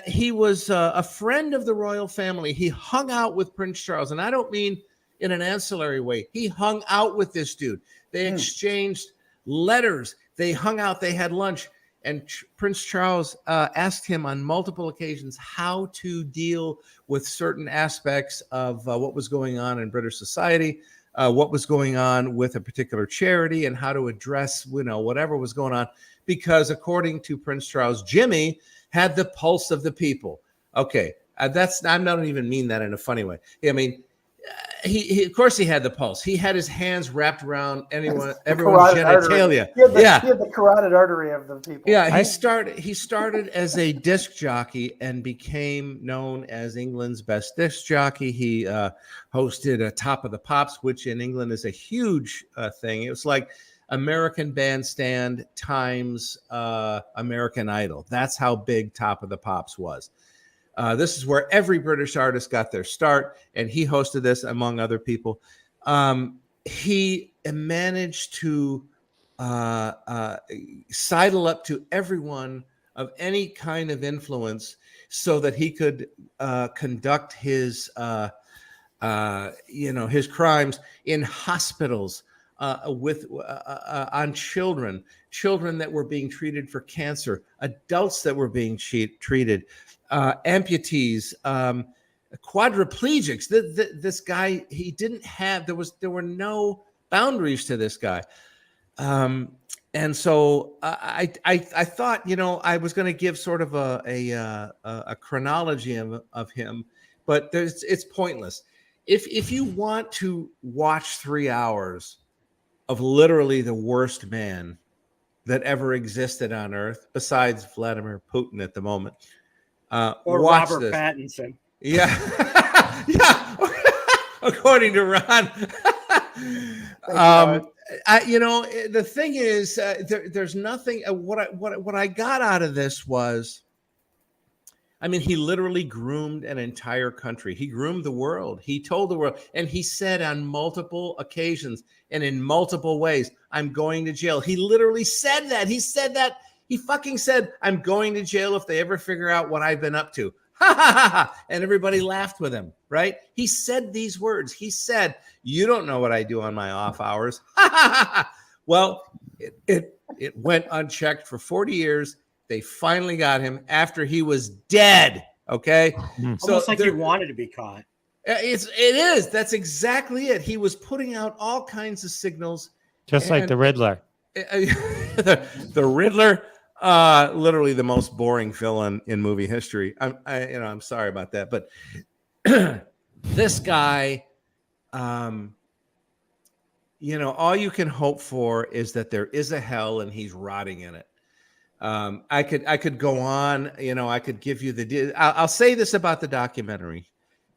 He was a friend of the royal family. He hung out with Prince Charles, and I don't mean in an ancillary way. He hung out with this dude. They exchanged letters. They hung out. They had lunch. And Prince Charles asked him on multiple occasions how to deal with certain aspects of what was going on in British society, what was going on with a particular charity, and how to address, whatever was going on. Because according to Prince Charles, Jimmy had the pulse of the people. Okay, I don't even mean that in a funny way. I mean, he of course he had the pulse. He had his hands wrapped around everyone's genitalia. He had the carotid artery of the people. Yeah, he started as a disc jockey and became known as England's best disc jockey. He hosted a Top of the Pops, which in England is a huge thing. It was like American Bandstand times American Idol. That's how big Top of the Pops was. This is where every British artist got their start, and he hosted this among other people. He managed to sidle up to everyone of any kind of influence so that he could conduct his crimes in hospitals, on children that were being treated for cancer, adults that were being treated, amputees, quadriplegics. This guy, he didn't have. There were no boundaries to this guy, and so I thought, I was going to give sort of a chronology of him, but it's pointless. If you want to watch 3 hours of literally the worst man that ever existed on earth, besides Vladimir Putin at the moment, or watch Robert this. Pattinson. Yeah. Yeah. according to Ron. The thing is, there's nothing. What I got out of this was, I mean, he literally groomed an entire country. He groomed the world. He told the world, and he said on multiple occasions and in multiple ways, "I'm going to jail." He literally said that. He said that. He fucking said, "I'm going to jail if they ever figure out what I've been up to." Ha ha ha ha. And everybody laughed with him, right? He said these words. He said, "You don't know what I do on my off hours." Ha ha ha ha. Well, it went unchecked for 40 years. They finally got him after he was dead. Okay. Almost like he wanted to be caught. It is. That's exactly it. He was putting out all kinds of signals. Just like the Riddler. The Riddler, literally the most boring villain in movie history. I'm sorry about that, but this guy, all you can hope for is that there is a hell and he's rotting in it. I could go on, I could give you I'll say this about the documentary.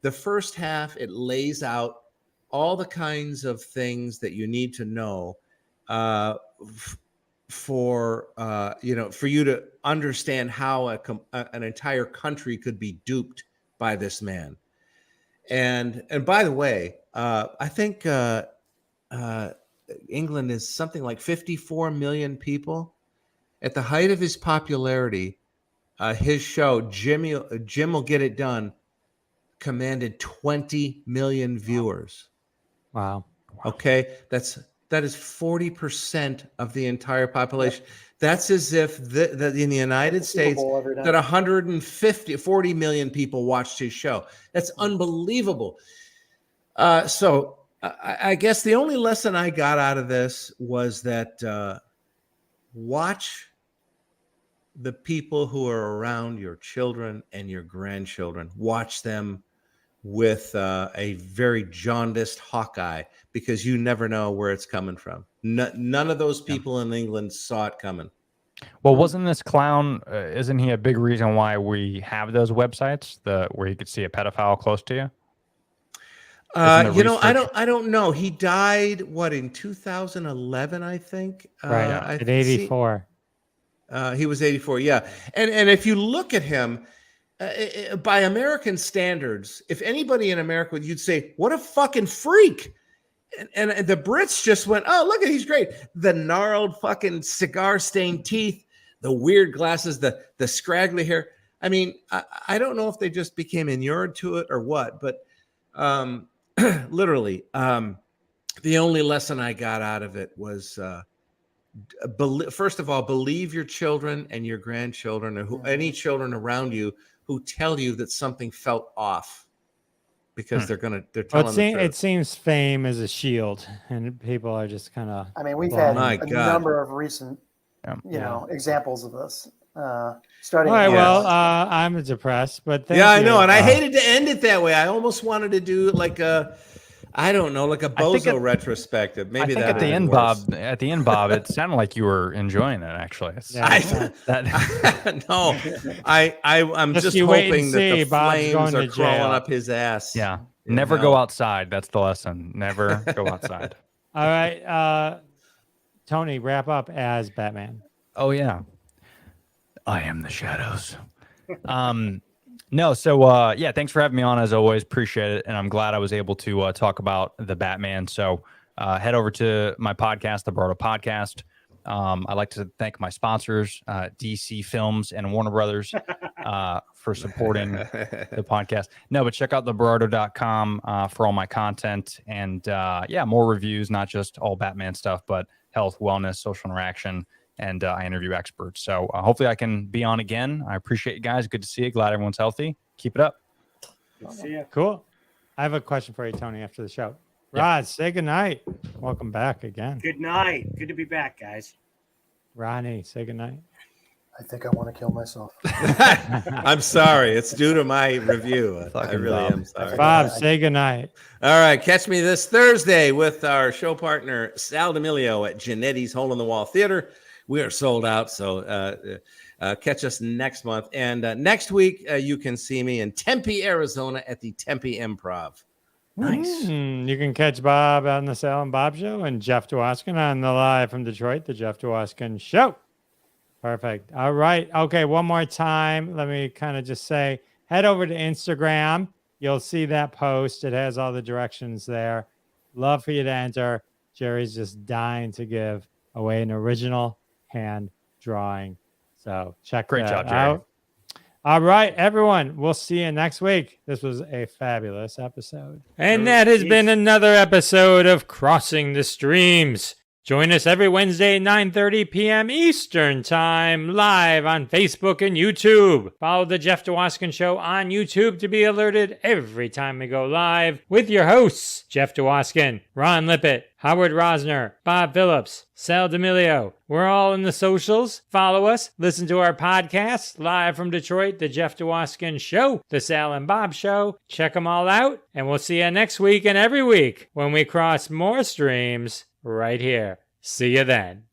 The first half, it lays out all the kinds of things that you need to know for you to understand how an entire country could be duped by this man. And by the way, I think England is something like 54 million people. At the height of his popularity, his show, Jim Will Get It Done, commanded 20 million viewers. Wow. Okay, that is 40% of the entire population. Yep. That's as if in the United States that 40 million people watched his show. That's unbelievable. So I guess the only lesson I got out of this was that watch the people who are around your children and your grandchildren. Watch them with a very jaundiced hawk eye, because you never know where it's coming from. None of those people in England saw it coming. Well, wasn't this clown, isn't he a big reason why we have those websites where you could see a pedophile close to you? I don't know. He died, in 2011, I think. Right, at 84. He was 84, yeah. And if you look at him, by American standards, if anybody in America, you'd say, what a fucking freak. And the Brits just went, oh, look, he's great. The gnarled fucking cigar-stained teeth, the weird glasses, the scraggly hair. I mean, I don't know if they just became inured to it or what, but literally, the only lesson I got out of it was, first of all, believe your children and your grandchildren, or any children around you who tell you that something felt off, because they're telling the truth. It seems fame is a shield, and people are just kind of. I mean, we've had a number of recent, examples of this. Starting. All right. Well, I'm depressed, but I know, and I hated to end it that way. I almost wanted to do like a bozo retrospective. Maybe at the end, Bob, it sounded like you were enjoying it. Actually, no, I'm just hoping that the flames are crawling up his ass. Yeah, never go outside. That's the lesson. Never go outside. All right, Tony, wrap up as Batman. Oh yeah, I am the shadows. No, so thanks for having me on as always. Appreciate it, and I'm glad I was able to talk about the Batman. So head over to my podcast, the Berardo Podcast. I'd like to thank my sponsors, DC Films and Warner Brothers, for supporting the podcast. No, but check out theberardo.com for all my content and more reviews, not just all Batman stuff, but health, wellness, social interaction. And I interview experts. So hopefully I can be on again. I appreciate you guys. Good to see you. Glad everyone's healthy. Keep it up. Good to see you. Cool. I have a question for you, Tony, after the show. Rod, say goodnight. Welcome back again. Good night. Good to be back, guys. Ronnie, say goodnight. I think I want to kill myself. I'm sorry. It's due to my review. I really am sorry. Bob, say goodnight. All right. Catch me this Thursday with our show partner, Sal D'Amelio, at Genetti's Hole in the Wall Theater. We are sold out, so catch us next month. And next week, you can see me in Tempe, Arizona at the Tempe Improv. Nice. You can catch Bob on the Sal and Bob Show and Jeff Dwoskin on the Live from Detroit, the Jeff Dwoskin Show. Perfect. All right. Okay, one more time. Let me kind of just say, head over to Instagram. You'll see that post. It has all the directions there. Love for you to enter. Jerry's just dying to give away an original hand drawing. So check Great that job, Jerry. out. All right, everyone. We'll see you next week. This was a fabulous episode. And that has been another episode of Crossing the Streams. Join us every Wednesday at 9:30 p.m. Eastern Time, live on Facebook and YouTube. Follow the Jeff Dwoskin Show on YouTube to be alerted every time we go live with your hosts, Jeff Dwoskin, Ron Lippett, Howard Rosner, Bob Phillips, Sal D'Amelio. We're all in the socials. Follow us. Listen to our podcasts, Live from Detroit, the Jeff Dwoskin Show, the Sal and Bob Show. Check them all out, and we'll see you next week and every week when we cross more streams right here. See you then.